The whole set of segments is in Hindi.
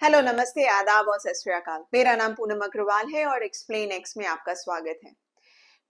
हेलो, नमस्ते, आदाब और सत श्री अकाल। मेरा नाम पूनम अग्रवाल है और एक्सप्लेन एक्स में आपका स्वागत है।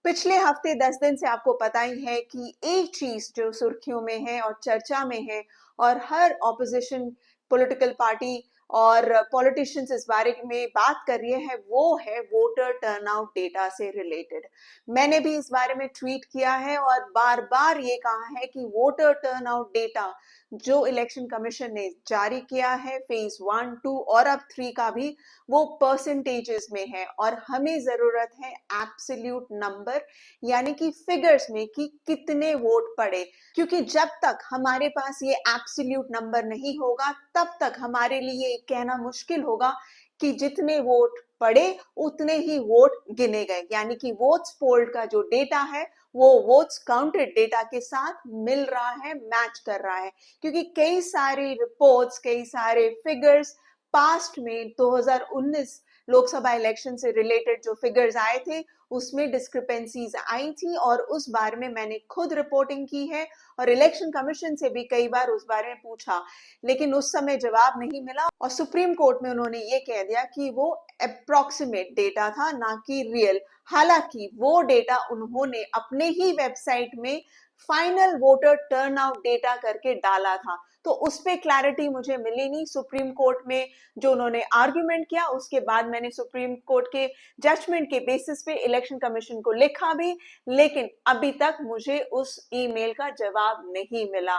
पिछले हफ्ते 10 दिन से आपको पता ही है कि एक चीज जो सुर्खियों में है और चर्चा में है और हर ऑपोजिशन पॉलिटिकल पार्टी और पॉलिटिशियंस इस बारे में बात कर रही है, वो है वोटर टर्नआउट डेटा से रिलेटेड। मैंने भी इस बारे में ट्वीट किया है और बार बार ये कहा है कि वोटर टर्नआउट डेटा जो इलेक्शन कमीशन ने जारी किया है फेज 1, 2 और अब 3 का भी, वो परसेंटेजेस में है और हमें जरूरत है एब्सोल्यूट नंबर यानी कि फिगर्स में कि कितने वोट पड़े। क्योंकि जब तक हमारे पास ये एब्सोल्यूट नंबर नहीं होगा तब तक हमारे लिए कहना मुश्किल होगा कि जितने वोट पड़े उतने ही वोट गिने गए, यानी कि वोट्स पोल्ड का जो डेटा है वो वोट्स काउंटेड डेटा के साथ मिल रहा है, मैच कर रहा है। क्योंकि कई सारी रिपोर्ट्स, कई सारे फिगर्स पास्ट में 2019 लोकसभा इलेक्शन से रिलेटेड जो फिगर्स आए थे उसमें डिस्क्रिपेंसीज आई थी और उस बारे में मैंने खुद रिपोर्टिंग की है और इलेक्शन कमीशन से भी कई बार उस बारे में पूछा, लेकिन उस समय जवाब नहीं मिला और सुप्रीम कोर्ट में उन्होंने ये कह दिया कि वो अप्रोक्सीमेट डेटा था, ना कि रियल। हालांकि वो डेटा उन्होंने अपने ही वेबसाइट में फाइनल वोटर टर्नआउट डेटा करके डाला था, तो उस पे क्लैरिटी मुझे मिली नहीं। सुप्रीम कोर्ट में जो उन्होंने आर्ग्यूमेंट किया उसके बाद मैंने सुप्रीम कोर्ट के जजमेंट के बेसिस पे इलेक्शन कमीशन को लिखा भी, लेकिन अभी तक मुझे उस ईमेल का जवाब नहीं मिला।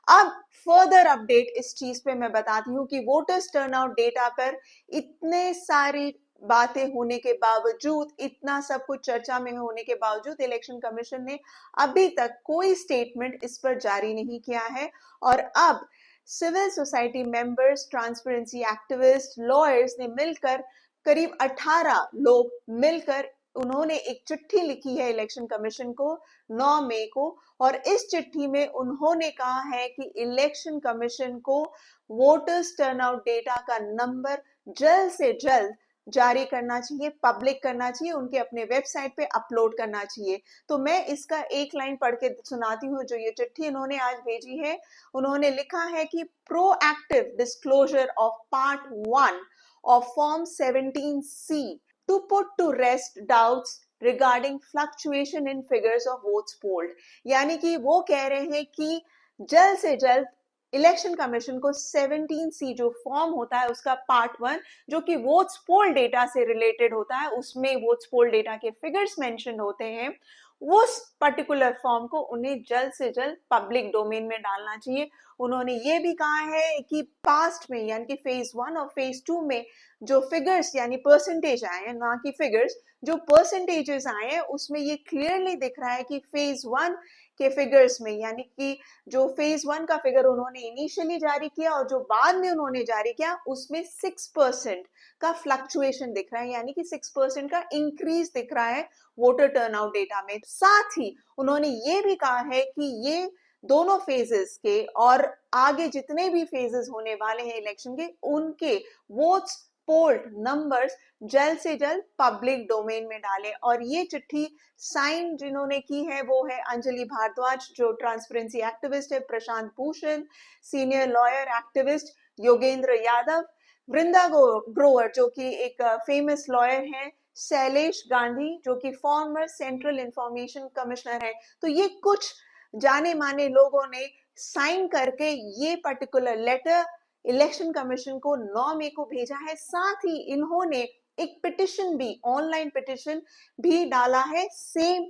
अब फर्दर अपडेट इस चीज पे मैं बताती हूँ कि वोटर्स टर्नआउट डेटा पर इतने सारी बातें होने के बावजूद, इतना सब कुछ चर्चा में होने के बावजूद इलेक्शन कमीशन ने अभी तक कोई स्टेटमेंट इस पर जारी नहीं किया है। और अब civil society members, transparency activist, lawyers ने मिलकर, करीब 18 लोग मिलकर उन्होंने एक चिट्ठी लिखी है इलेक्शन कमीशन को 9 मई को, और इस चिट्ठी में उन्होंने कहा है कि इलेक्शन कमीशन को वोटर्स टर्नआउट डेटा का नंबर जल्द से जल्द जारी करना चाहिए, पब्लिक करना चाहिए, उनके अपने वेबसाइट पे अपलोड करना चाहिए। तो मैं इसका एक लाइन पढ़ के सुनाती हूँ जो ये चिट्ठी इन्होंने आज भेजी है। उन्होंने लिखा है कि proactive disclosure of part 1 of form 17C to put to rest doubts regarding fluctuation in figures of votes polled। यानी कि वो कह रहे हैं कि जल्द से जल्द इलेक्शन कमीशन को 17C जो फॉर्म होता है उसका पार्ट 1 जो कि वोट्स पोल डेटा से रिलेटेड होता है, उसमें वोट्स पोल डेटा के फिगर्स मेंशन होते हैं, उस पर्टिकुलर फॉर्म को उन्हें जल्द से जल्द पब्लिक डोमेन में डालना चाहिए। उन्होंने ये भी कहा है कि पास्ट में यानी कि फेज 1 और फेज 2 में जो फिगर्स यानी परसेंटेज आए हैं, ना कि फिगर्स, जो परसेंटेजेस आए हैं उसमें ये क्लियरली दिख रहा है कि फेज 1 के फिगर्स में, यानी कि जो फेज 1 का फिगर उन्होंने इनिशियली जारी किया और जो बाद में उन्होंने जारी किया उसमें 6% का फ्लक्चुएशन दिख रहा है, यानी कि 6% का इंक्रीज दिख रहा है वोटर टर्नआउट डेटा में। साथ ही उन्होंने ये भी कहा है कि ये दोनों फेजेस के और आगे जितने भी फेजेस होने वाले हैं इलेक्शन के, उनके वोट्स पोल्ड नंबर्स जल्द से जल्द पब्लिक डोमेन में डालें। और ये चिट्ठी साइन जिन्होंने की है वो है अंजलि भारद्वाज जो ट्रांसपेरेंसी एक्टिविस्ट है, Prashant Bhushan senior lawyer activist, Yogendra Yadav, Vrinda Grover जो कि एक फेमस लॉयर है, शैलेश गांधी जो कि फॉर्मर सेंट्रल इंफॉर्मेशन कमिश्नर है। तो ये कुछ जाने माने लोगों ने साइन करके ये पर्टिकुलर लेटर इलेक्शन कमीशन को 9 मई को भेजा है। साथ ही इन्होंने एक पिटिशन भी, ऑनलाइन पिटिशन भी डाला है सेम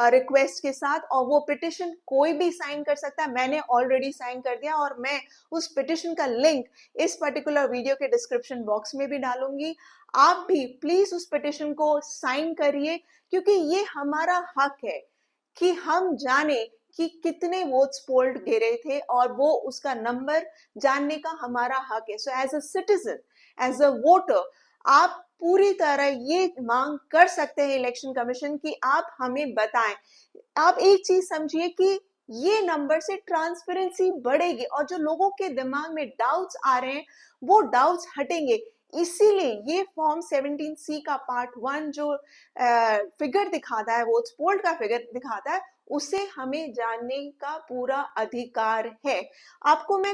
रिक्वेस्ट के साथ, और वो पिटिशन कोई भी साइन कर सकता है। मैंने ऑलरेडी साइन कर दिया और मैं उस पिटिशन का लिंक इस पर्टिकुलर वीडियो के डिस्क्रिप्शन बॉक्स में भी डालूंगी। आप भी प्लीज उस पिटिशन को साइन करिए क्योंकि ये हमारा हक है कि हम जाने कि कितने वोट्स पोल्ड गिरे थे और वो उसका नंबर जानने का हमारा हक है। So as a citizen, as a voter, आप पूरी तरह ये मांग कर सकते हैं इलेक्शन कमीशन की आप हमें बताएं। आप एक चीज समझिए कि ये नंबर से ट्रांसपेरेंसी बढ़ेगी और जो लोगों के दिमाग में डाउट्स आ रहे हैं वो डाउट्स हटेंगे। इसीलिए ये फॉर्म 17C का पार्ट 1 जो फिगर दिखाता है, वोट्स पोल्ड का फिगर दिखाता है, उसे हमें जानने का पूरा अधिकार है। आपको मैं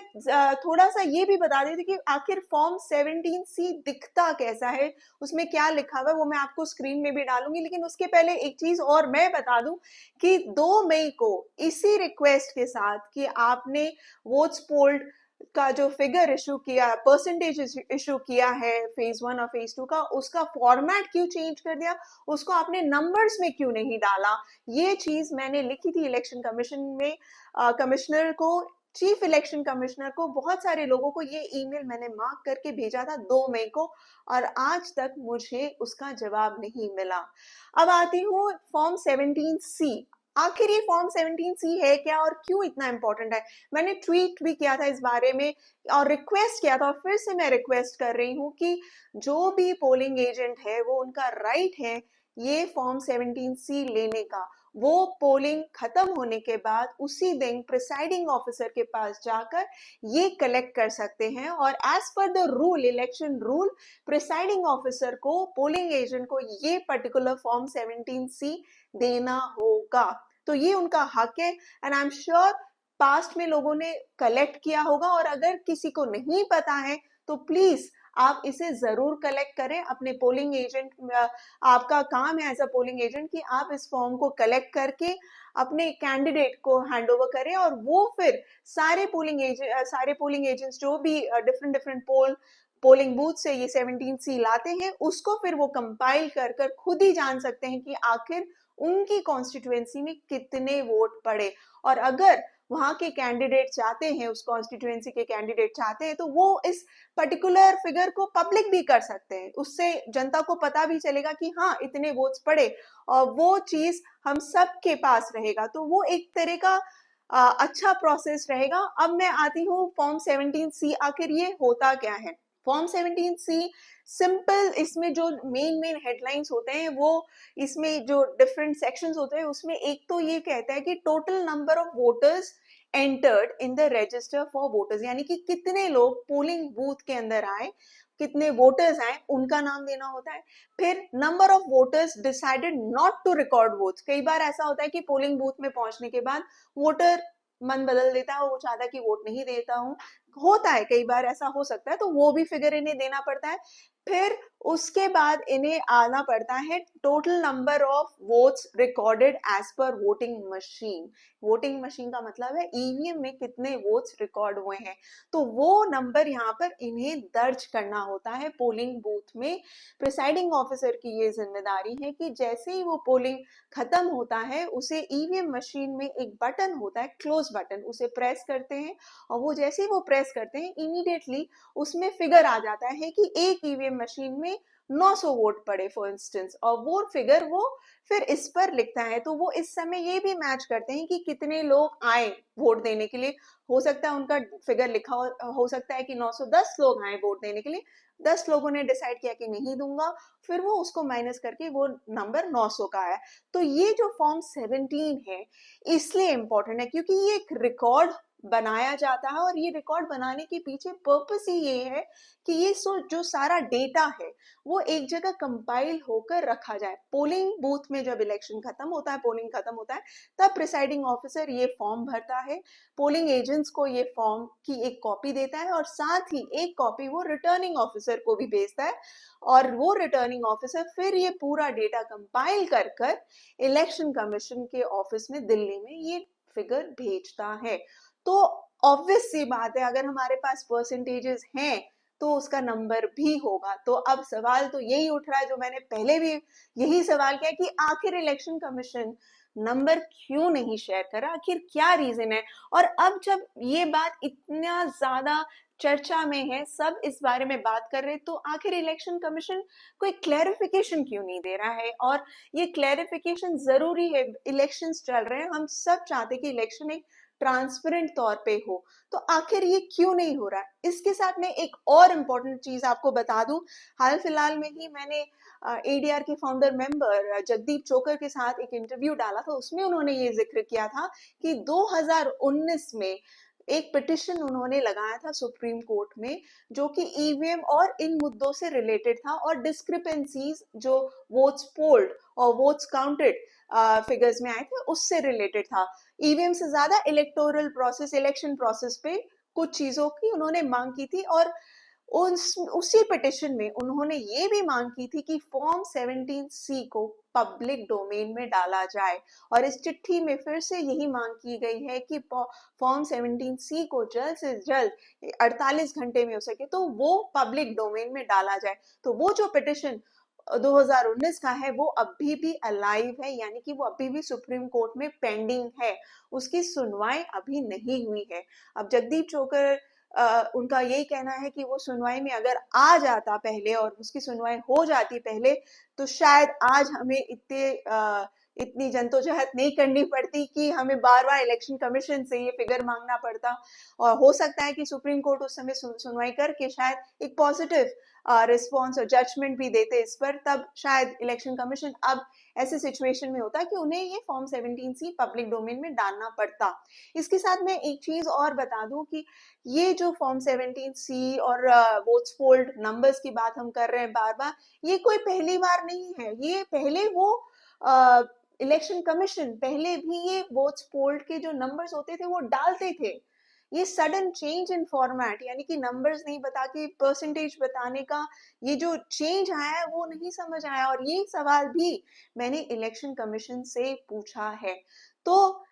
थोड़ा सा ये भी बता देती कि आखिर फॉर्म 17C दिखता कैसा है, उसमें क्या लिखा हुआ है, वो मैं आपको स्क्रीन में भी डालूंगी। लेकिन उसके पहले एक चीज और मैं बता दूं कि 2 मई को इसी रिक्वेस्ट के साथ कि आपने वोट्स पोल्ड का जो फिगर इशू किया, परसेंटेज इशू किया है फेज 1 और फेज 2 का, उसका फॉर्मेट क्यों चेंज कर दिया, उसको आपने नंबर्स में क्यों नहीं डाला, ये चीज मैंने लिखी थी इलेक्शन कमीशन में, कमिश्नर को, चीफ इलेक्शन कमिश्नर को, बहुत सारे लोगों को ये ईमेल मैंने मार्क करके भेजा था 2 मई को, और आज तक मुझे उसका जवाब नहीं मिला। अब आती हूँ फॉर्म 17C। आखिर ये फॉर्म 17C है क्या और क्यों इतना इंपॉर्टेंट है? मैंने ट्वीट भी किया था इस बारे में और रिक्वेस्ट किया था, और फिर से मैं रिक्वेस्ट कर रही हूँ कि जो भी पोलिंग एजेंट है वो उनका राइट है ये फॉर्म 17C लेने का। वो पोलिंग खत्म होने के बाद उसी दिन प्रिसाइडिंग ऑफिसर के पास जाकर ये कलेक्ट कर सकते हैं, और as per the rule, election rule, presiding officer को, पोलिंग एजेंट को ये पर्टिकुलर फॉर्म 17C देना होगा। तो ये उनका हक है, and I am sure past में लोगों ने कलेक्ट किया होगा, और अगर किसी को नहीं पता है तो प्लीज आप इसे जरूर कलेक्ट करें अपने पोलिंग एजेंट। आपका काम है एज अ पोलिंग एजेंट कि आप इस फॉर्म को कलेक्ट करके अपने कैंडिडेट को हैंड ओवर करें, और वो फिर सारे पोलिंग एजेंट्स जो भी डिफरेंट डिफरेंट पोलिंग बूथ से ये 17C लाते हैं, उसको फिर वो कंपाइल कर कर खुद ही जान सकते हैं कि आखिर उनकी कॉन्स्टिट्यूएंसी में कितने वोट पड़े। और अगर वहां के कैंडिडेट चाहते हैं, उस कॉन्स्टिट्यूएंसी के कैंडिडेट चाहते हैं, तो वो इस पर्टिकुलर फिगर को पब्लिक भी कर सकते हैं। उससे जनता को पता भी चलेगा कि हाँ इतने वोट्स पड़े, और वो चीज हम सबके पास रहेगा। तो वो एक तरह का अच्छा प्रोसेस रहेगा। अब मैं आती हूँ फॉर्म 17C, आखिर ये होता क्या है? फॉर्म 17C सिंपल, इसमें जो मेन हेडलाइंस होते हैं, वो इसमें जो डिफरेंट सेक्शंस होते हैं, उसमें एक तो ये कहता है कि total number of voters entered in the register for voters, यानी कि कितने लोग पोलिंग बूथ के अंदर आए, कितने वोटर्स आए, उनका नाम देना होता है। फिर number of voters decided not to record votes. कई बार ऐसा होता है कि पोलिंग बूथ में पहुंचने के बाद वोटर मन बदल देता है, वो चाहता है कि वोट नहीं देता हूँ, होता है, कई बार ऐसा हो सकता है, तो वो भी फिगर इन्हें देना पड़ता है। फिर उसके बाद इन्हें आना पड़ता है total number of votes recorded as per voting machine. Voting machine का मतलब है ईवीएम में कितने वोट्स रिकॉर्ड हुए हैं, तो वो नंबर यहाँ पर इन्हें दर्ज करना होता है पोलिंग बूथ में। प्रिसाइडिंग ऑफिसर की ये जिम्मेदारी है कि जैसे ही वो पोलिंग खत्म होता है, उसे ईवीएम मशीन में एक बटन होता है, क्लोज बटन, उसे प्रेस करते हैं, और वो जैसे ही वो प्रेस करते हैं इमीडिएटली उसमें फिगर आ जाता है कि एक ईवीएम मशीन में 900 वोट पड़े फॉर इंस्टेंस, और वो फिगर वो फिर इस पर लिखता है। तो वो इस समय ये भी मैच करते हैं कि कितने लोग आए वोट देने के लिए। हो सकता है उनका फिगर लिखा हो सकता है कि 910 लोग आए वोट देने के लिए, 10 लोगों ने डिसाइड किया कि नहीं दूंगा, फिर वो उसको माइनस करके वो नंबर 900 का आया। तो ये जो फॉर्म 17 है इसलिए इंपॉर्टेंट है क्योंकि ये एक रिकॉर्ड बनाया जाता है, और ये रिकॉर्ड बनाने के पीछे पर्पस ही ये है कि ये जो सारा डेटा है वो एक जगह कंपाइल होकर रखा जाए। पोलिंग बूथ में जब इलेक्शन खत्म होता है, पोलिंग खत्म होता है, तब प्रिसाइडिंग ऑफिसर ये फॉर्म भरता है, पोलिंग एजेंट्स को ये फॉर्म की एक कॉपी देता है, और साथ ही एक कॉपी वो रिटर्निंग ऑफिसर को भी भेजता है, और वो रिटर्निंग ऑफिसर फिर ये पूरा डेटा कंपाइल कर कर इलेक्शन कमीशन के ऑफिस में दिल्ली में ये फिगर भेजता है। तो ऑब्वियस सी बात है, अगर हमारे पास परसेंटेजेस हैं तो उसका नंबर भी होगा। तो अब सवाल तो यही उठ रहा है, जो मैंने पहले भी यही सवाल किया कि आखिर इलेक्शन कमीशन नंबर क्यों नहीं शेयर करा, आखिर क्या रीजन है? और अब जब ये बात इतना ज्यादा चर्चा में है, सब इस बारे में बात कर रहे हैं, तो आखिर इलेक्शन कमीशन कोई क्लैरिफिकेशन क्यों नहीं दे रहा है? और ये क्लैरिफिकेशन जरूरी है, इलेक्शंस चल रहे हैं, हम सब चाहते हैं कि इलेक्शन एक ट्रांसपेरेंट तौर पे हो, तो आखिर ये क्यों नहीं हो रहा है? इसके साथ मैं एक और इम्पोर्टेंट चीज आपको बता दूं, हाल फिलहाल में ही मैंने एडीआर के फाउंडर मेंबर जगदीप चोकर के साथ एक इंटरव्यू डाला था, उसमें उन्होंने ये जिक्र किया था कि 2019 में एक पिटिशन उन्होंने लगाया था सुप्रीम कोर्ट में, जो कि ईवीएम और इन मुद्दों से रिलेटेड था, और डिस्क्रिपेंसीज जो वोट्स पोल्ड और वोट्स काउंटेड फिगर्स में आए थे उससे रिलेटेड था। ईवीएम से ज्यादा इलेक्टोरल प्रोसेस, इलेक्शन प्रोसेस पे कुछ चीजों की उन्होंने मांग की थी। और उसी पिटिशन में उन्होंने ये भी मांग की थी कि फॉर्म 17C को पब्लिक डोमेन में डाला जाए, और इस चिट्ठी में फिर से यही मांग की गई है कि फॉर्म 17C को जल्द से जल्द 48 घंटे में हो सके तो वो पब्लिक डोमेन में डाला जाए। तो वो जो पिटिशन 2019 का है वो अभी भी अलाइव है, यानी कि वो अभी भी सुप्रीम कोर्ट में पेंडिंग है, उसकी सुनवाई अभी नहीं हुई है। अब जगदीप चोकर उनका यही कहना है कि वो सुनवाई में अगर आ जाता पहले और उसकी सुनवाई हो जाती पहले, तो शायद आज हमें इतनी जद्दोजहद नहीं करनी पड़ती कि हमें बार बार इलेक्शन कमीशन से ये फिगर मांगना पड़ता। और हो सकता है कि सुप्रीम कोर्ट उस समय सुनवाई करके शायद एक पॉजिटिव रिस्पॉन्स और जजमेंट भी देते इस पर, तब शायद इलेक्शन कमीशन अब ऐसे सिचुएशन में होता कि उन्हें ये फॉर्म 17C पब्लिक डोमेन में डालना पड़ता। इसके साथ मैं एक चीज और बता दूं कि ये जो फॉर्म 17C और वोट्स पोल्ड नंबर्स की बात हम कर रहे हैं बार बार, ये कोई पहली बार नहीं है। ये पहले वो इलेक्शन कमीशन पहले भी ये वोट्स पोल्ड के जो नंबर्स होते थे वो डालते थे। ये सडन चेंज इन फॉर्मेट, यानी कि नंबर्स नहीं बता के परसेंटेज बताने का ये जो चेंज आया है वो नहीं समझ आया, और ये सवाल भी मैंने इलेक्शन कमीशन से पूछा है। तो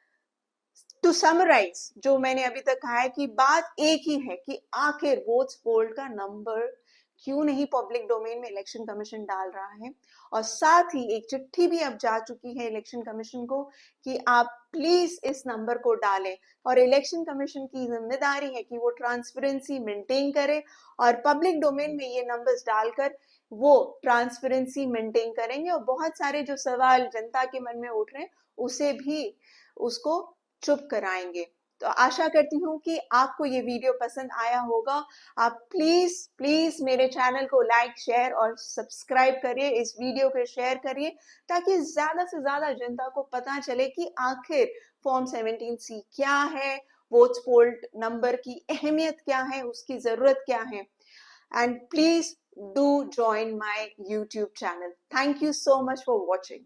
टू समराइज, जो मैंने अभी तक कहा है कि बात एक ही है कि आखिर वोट्स पोल्ड का नंबर क्यों नहीं पब्लिक डोमेन में इलेक्शन कमीशन डाल रहा है। और साथ ही एक चिट्ठी भी अब जा चुकी है इलेक्शन कमीशन को कि आप प्लीज इस नंबर को डालें, और इलेक्शन कमीशन की जिम्मेदारी है कि वो ट्रांसपेरेंसी मेंटेन करे और पब्लिक डोमेन में ये नंबर्स डालकर वो ट्रांसपेरेंसी मेंटेन करेंगे, और बहुत सारे जो सवाल जनता के मन में उठ रहे हैं उसे भी उसको चुप कराएंगे। तो आशा करती हूँ कि आपको ये वीडियो पसंद आया होगा। आप प्लीज प्लीज मेरे चैनल को लाइक, शेयर और सब्सक्राइब करिए, इस वीडियो को शेयर करिए, ताकि ज्यादा से ज्यादा जनता को पता चले कि आखिर फॉर्म 17C क्या है, वोट्स पोल्ड नंबर की अहमियत क्या है, उसकी जरूरत क्या है। And please do join my YouTube channel. Thank you so much for watching.